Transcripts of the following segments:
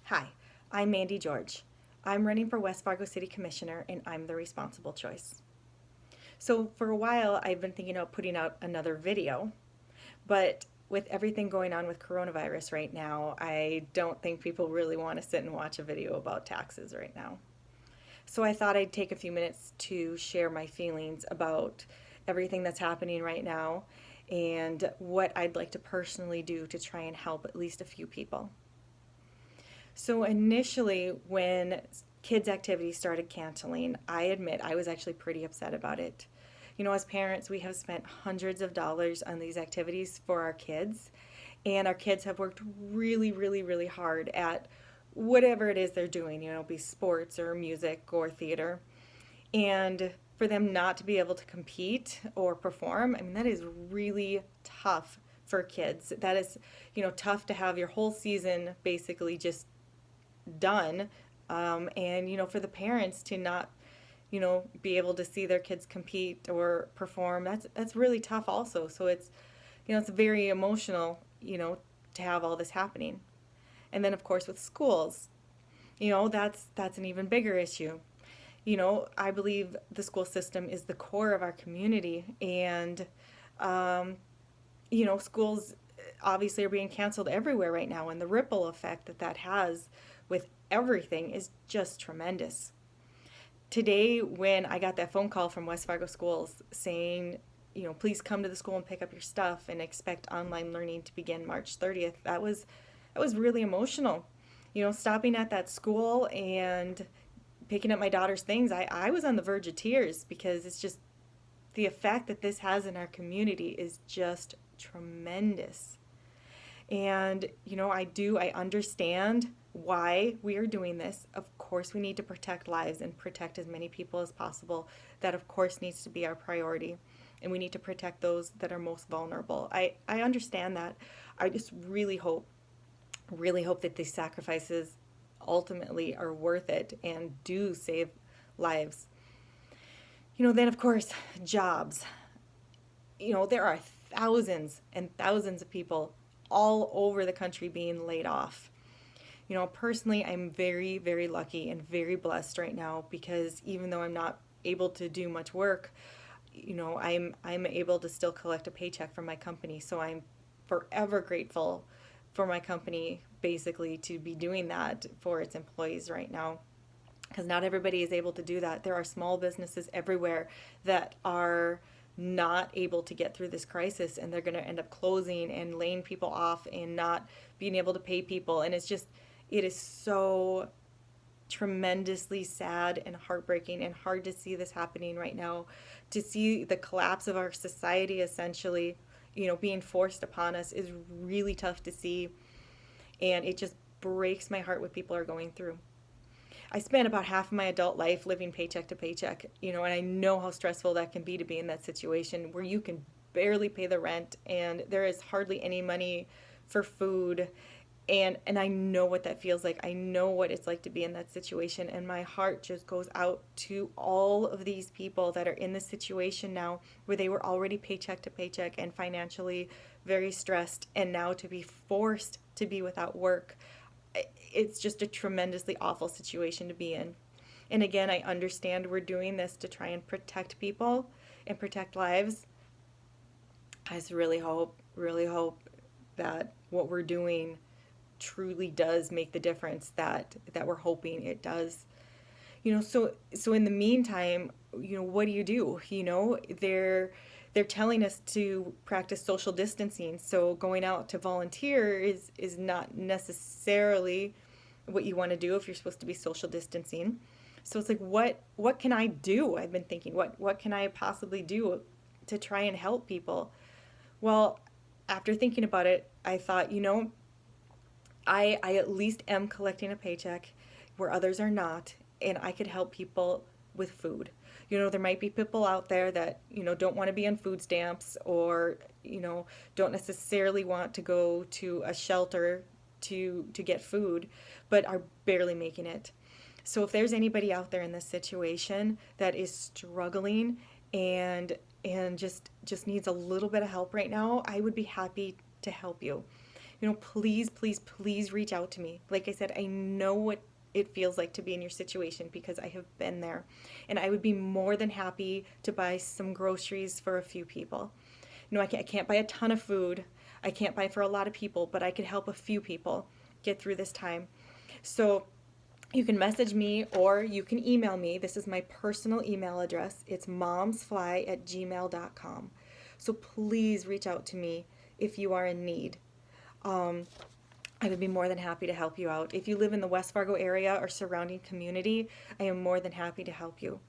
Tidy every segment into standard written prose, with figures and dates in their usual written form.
Hi, I'm Mandy George. I'm running for West Fargo City Commissioner and I'm the responsible choice. So, for a while, I've been thinking about putting out another video, but with everything going on with coronavirus right now, I don't think people really want to sit and watch a video about taxes right now. So, I thought I'd take a few minutes to share my feelings about everything that's happening right now and what I'd like to personally do to try and help at least a few people. So initially, when kids' activities started canceling, I admit I was actually pretty upset about it. You know, as parents, we have spent hundreds of dollars on these activities for our kids, and our kids have worked really, really, really hard at whatever it is they're doing, be sports or music or theater. And for them not to be able to compete or perform, I mean, that is really tough for kids. That is, tough to have your whole season basically just done. And for the parents to not be able to see their kids compete or perform, that's really tough also. So it's very emotional, to have all this happening. And then of course with schools, that's an even bigger issue. I believe the school system is the core of our community, and um, schools obviously are being canceled everywhere right now, and the ripple effect that has with everything is just tremendous. Today, when I got that phone call from West Fargo Schools saying, please come to the school and pick up your stuff and expect online learning to begin March 30th, that was really emotional. Stopping at that school and picking up my daughter's things, I was on the verge of tears because it's just the effect that this has in our community is just tremendous. And, I understand why we are doing this. Of course, we need to protect lives and protect as many people as possible. That, of course, needs to be our priority. And we need to protect those that are most vulnerable. I understand that. I just really hope that these sacrifices ultimately are worth it and do save lives. Then, of course, jobs. There are thousands and thousands of people all over the country being laid off. Personally, I'm very, very lucky and very blessed right now because even though I'm not able to do much work, I'm able to still collect a paycheck from my company. So I'm forever grateful for my company basically to be doing that for its employees right now, because not everybody is able to do that. There are small businesses everywhere that are not able to get through this crisis, and they're going to end up closing and laying people off and not being able to pay people. And it is so tremendously sad and heartbreaking and hard to see this happening right now, to see the collapse of our society essentially, being forced upon us is really tough to see. And it just breaks my heart what people are going through. I spent about half of my adult life living paycheck to paycheck, and I know how stressful that can be to be in that situation where you can barely pay the rent and there is hardly any money for food. And I know what that feels like. I know what it's like to be in that situation, and my heart just goes out to all of these people that are in this situation now where they were already paycheck to paycheck and financially very stressed, and now to be forced to be without work. It's just a tremendously awful situation to be in. And again, I understand we're doing this to try and protect people and protect lives. I just really hope that what we're doing truly does make the difference that we're hoping it does. So in the meantime, what do? They're telling us to practice social distancing. So going out to volunteer is not necessarily what you want to do if you're supposed to be social distancing. So it's like, what can I do? I've been thinking, what can I possibly do to try and help people? Well, after thinking about it, I thought, I at least am collecting a paycheck where others are not, and I could help people with food. There might be people out there that, don't want to be on food stamps, or, don't necessarily want to go to a shelter to get food, but are barely making it. So if there's anybody out there in this situation that is struggling and just needs a little bit of help right now, I would be happy to help you. Please, please, please reach out to me. Like I said, I know what it feels like to be in your situation because I have been there. And I would be more than happy to buy some groceries for a few people. I can't buy a ton of food. I can't buy for a lot of people, but I could help a few people get through this time. So you can message me or you can email me. This is my personal email address. It's momsfly@gmail.com. So please reach out to me if you are in need. I would be more than happy to help you out. If you live in the West Fargo area or surrounding community, I am more than happy to help you.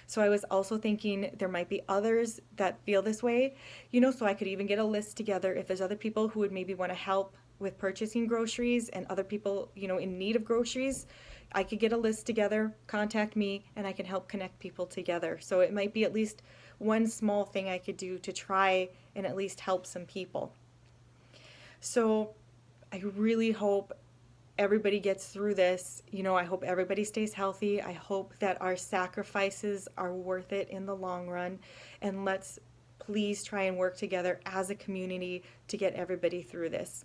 So I was also thinking there might be others that feel this way, so I could even get a list together if there's other people who would maybe want to help with purchasing groceries and other people, in need of groceries. I could get a list together, contact me, and I can help connect people together. So it might be at least one small thing I could do to try and at least help some people. So I really hope everybody gets through this. I hope everybody stays healthy. I hope that our sacrifices are worth it in the long run. And let's please try and work together as a community to get everybody through this.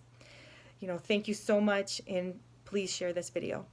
Thank you so much, and please share this video.